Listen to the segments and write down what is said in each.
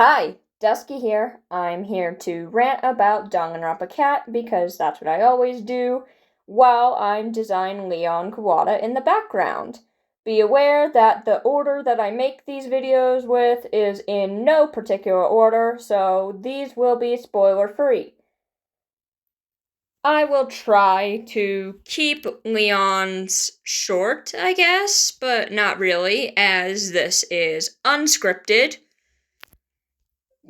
Hi, Dusky here. I'm here to rant about Danganronpa Cat because that's what I always do while I'm designing Leon Kuwata in the background. Be aware that the order that I make these videos with is in no particular order, so these will be spoiler free. I will try to keep Leon's short, I guess, but not really, as this is unscripted.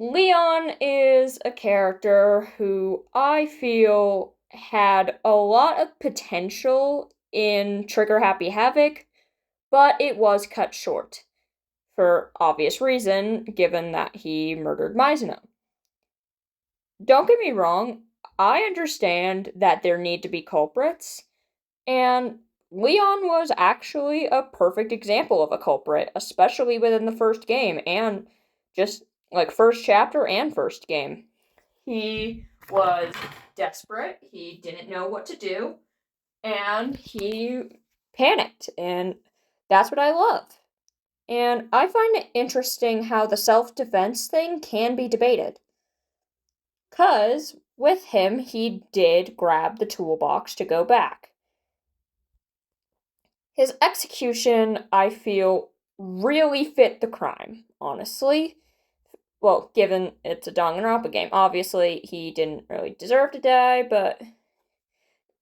Leon is a character who I feel had a lot of potential in Trigger Happy Havoc, but it was cut short. For obvious reason, given that he murdered Mizuno. Don't get me wrong, I understand that there need to be culprits, and Leon was actually a perfect example of a culprit, especially within the first game, and just like first chapter and first game. He was desperate, he didn't know what to do, and he panicked, and that's what I love. And I find it interesting how the self defense thing can be debated. Because with him, he did grab the toolbox to go back. His execution, I feel, really fit the crime, honestly. Well, given it's a Danganronpa game. Obviously, he didn't really deserve to die, but...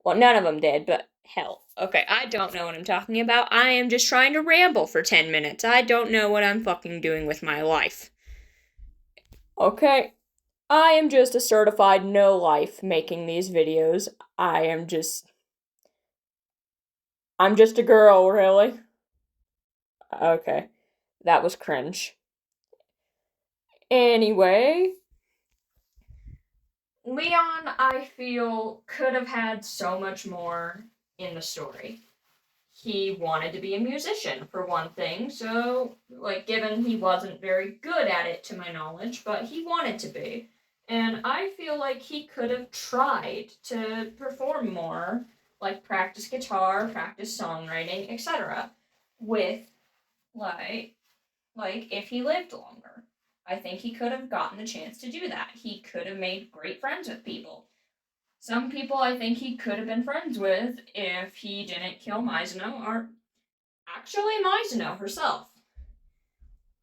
Well, none of them did, but hell. Okay, I don't know what I'm talking about. I am just trying to ramble for 10 minutes. I don't know what I'm fucking doing with my life. Okay, I am just a certified no-life making these videos. I'm just a girl, really. Okay, that was cringe. Anyway, Leon, I feel, could have had so much more in the story. He wanted to be a musician, for one thing, so, given he wasn't very good at it, to my knowledge, but he wanted to be. And I feel like he could have tried to perform more, like practice guitar, practice songwriting, etc. with, like, if he lived longer. I think he could have gotten the chance to do that. He could have made great friends with people. Some people I think he could have been friends with if he didn't kill Mizuno, or actually Mizuno herself.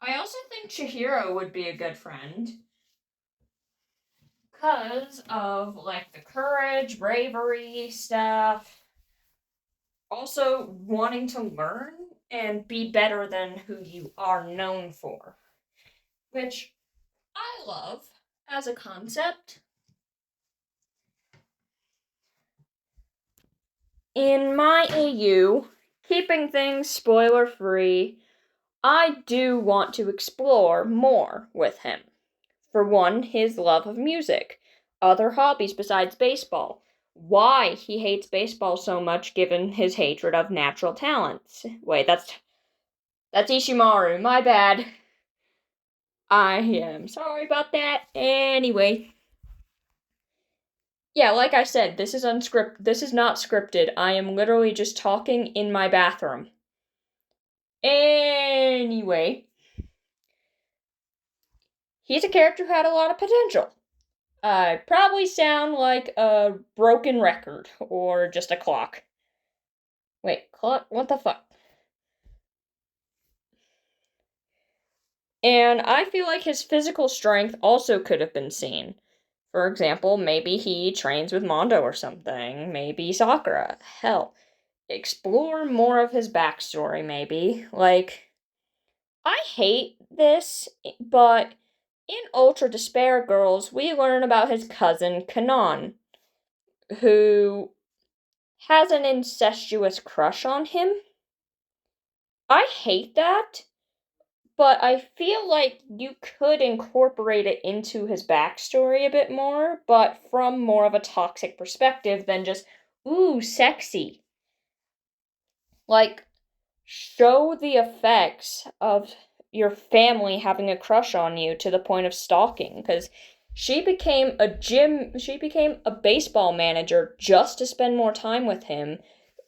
I also think Chihiro would be a good friend. Because of, the courage, bravery stuff. Also, wanting to learn and be better than who you are known for. Which I love as a concept. In my AU, keeping things spoiler free, I do want to explore more with him. For one, his love of music, other hobbies besides baseball, why he hates baseball so much given his hatred of natural talents. Wait, that's Ishimaru, my bad. I am sorry about that. Anyway. Yeah, like I said, this is not scripted. I am literally just talking in my bathroom. Anyway, he's a character who had a lot of potential. I probably sound like a broken record or just a clock. Wait, clock? What the fuck? And I feel like his physical strength also could have been seen. For example, maybe he trains with Mondo or something. Maybe Sakura. Hell, explore more of his backstory, maybe. I hate this, but in Ultra Despair Girls, we learn about his cousin, Kanon, who has an incestuous crush on him. I hate that, but I feel like you could incorporate it into his backstory a bit more, but from more of a toxic perspective than just, ooh, sexy. Show the effects of your family having a crush on you to the point of stalking, because she became a baseball manager just to spend more time with him,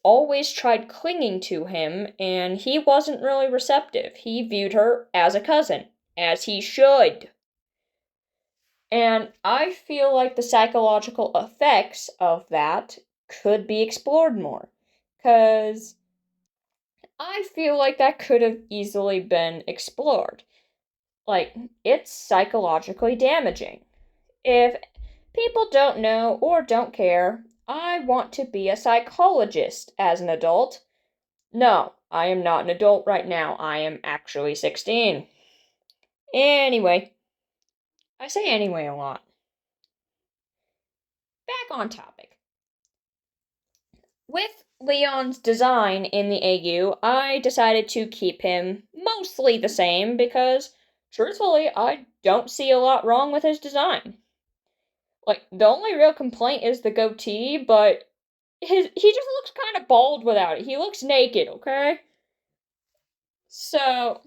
always tried clinging to him, and he wasn't really receptive. He viewed her as a cousin, as he should. And I feel like the psychological effects of that could be explored more. Because I feel like that could have easily been explored. Like, it's psychologically damaging. If people don't know or don't care, I want to be a psychologist as an adult. No, I am not an adult right now. I am actually 16. Anyway, I say anyway a lot. Back on topic. With Leon's design in the AU, I decided to keep him mostly the same because, truthfully, I don't see a lot wrong with his design. Like, the only real complaint is the goatee, but he just looks kind of bald without it. He looks naked, okay? So,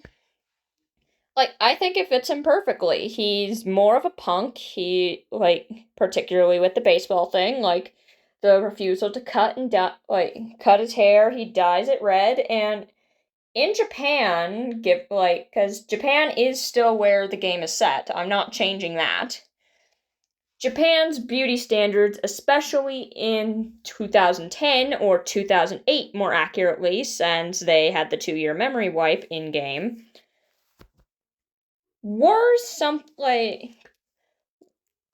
like, I think it fits him perfectly. He's more of a punk. He, like, particularly with the baseball thing, like, the refusal to cut his hair, he dyes it red, and in Japan, because Japan is still where the game is set. I'm not changing that. Japan's beauty standards, especially in 2010 or 2008 more accurately, since they had the 2-year memory wipe in game, were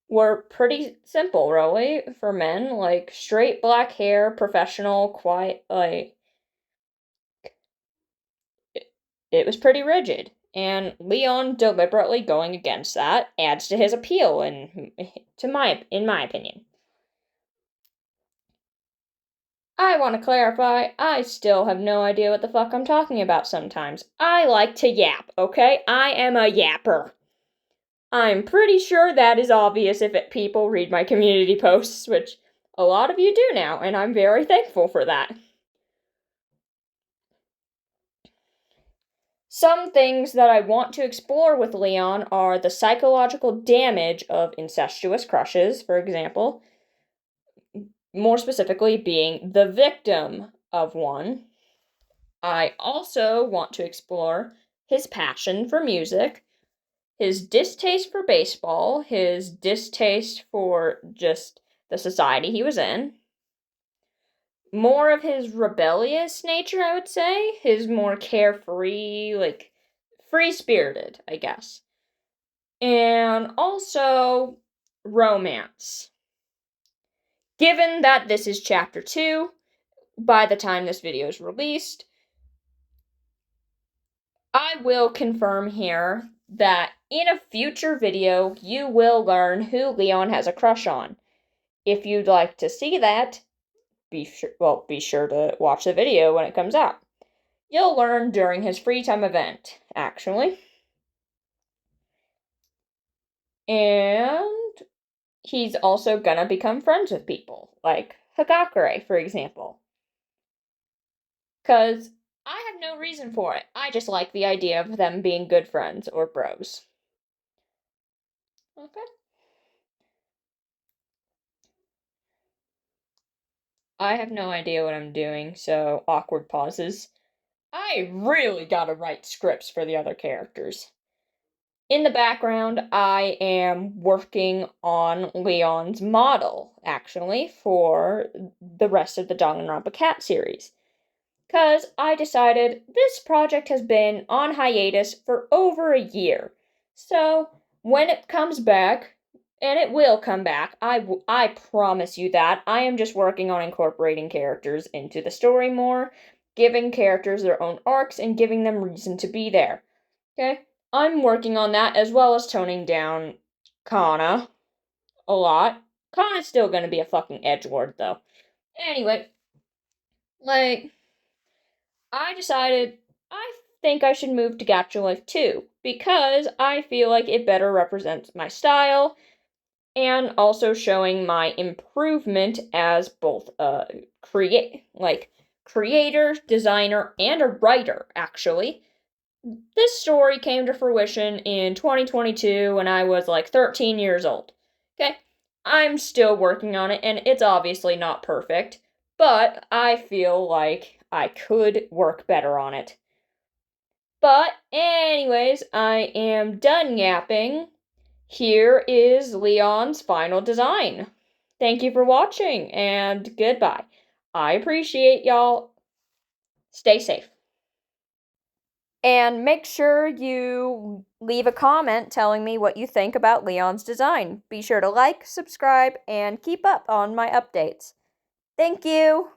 were pretty simple, really, for men. Like, straight black hair, professional, quiet, it was pretty rigid. And Leon deliberately going against that adds to his appeal, in my opinion. I want to clarify, I still have no idea what the fuck I'm talking about sometimes. I like to yap, okay? I am a yapper. I'm pretty sure that is obvious if people read my community posts, which a lot of you do now, and I'm very thankful for that. Some things that I want to explore with Leon are the psychological damage of incestuous crushes, for example, more specifically being the victim of one. I also want to explore his passion for music, his distaste for baseball, his distaste for just the society he was in, more of his rebellious nature, I would say, his more carefree, like, free spirited, I guess, and also romance. Given that this is chapter 2, by the time this video is released, I will confirm here that in a future video, you will learn who Leon has a crush on. If you'd like to see that, be sure to watch the video when it comes out. You'll learn during his free time event, actually. And he's also gonna become friends with people, like Hagakure, for example. Because I have no reason for it. I just like the idea of them being good friends or bros. Okay. I have no idea what I'm doing, so awkward pauses. I really gotta write scripts for the other characters. In the background, I am working on Leon's model, actually, for the rest of the Danganronpa Cat series. Because I decided this project has been on hiatus for over a year. So, when it comes back, and it will come back, I promise you that, I am just working on incorporating characters into the story more, giving characters their own arcs, and giving them reason to be there. Okay? I'm working on that as well as toning down Kana a lot. Kana's still gonna be a fucking edgelord, though. Anyway, like, I decided I think I should move to Gacha Life 2 because I feel like it better represents my style and also showing my improvement as both a creator, designer, and a writer, actually. This story came to fruition in 2022 when I was like 13 years old. Okay? I'm still working on it, and it's obviously not perfect, but I feel like I could work better on it. But, anyways, I am done yapping. here is Leon's final design. Thank you for watching, and goodbye. I appreciate y'all. Stay safe. And make sure you leave a comment telling me what you think about Leon's design. Be sure to like, subscribe, and keep up on my updates. Thank you!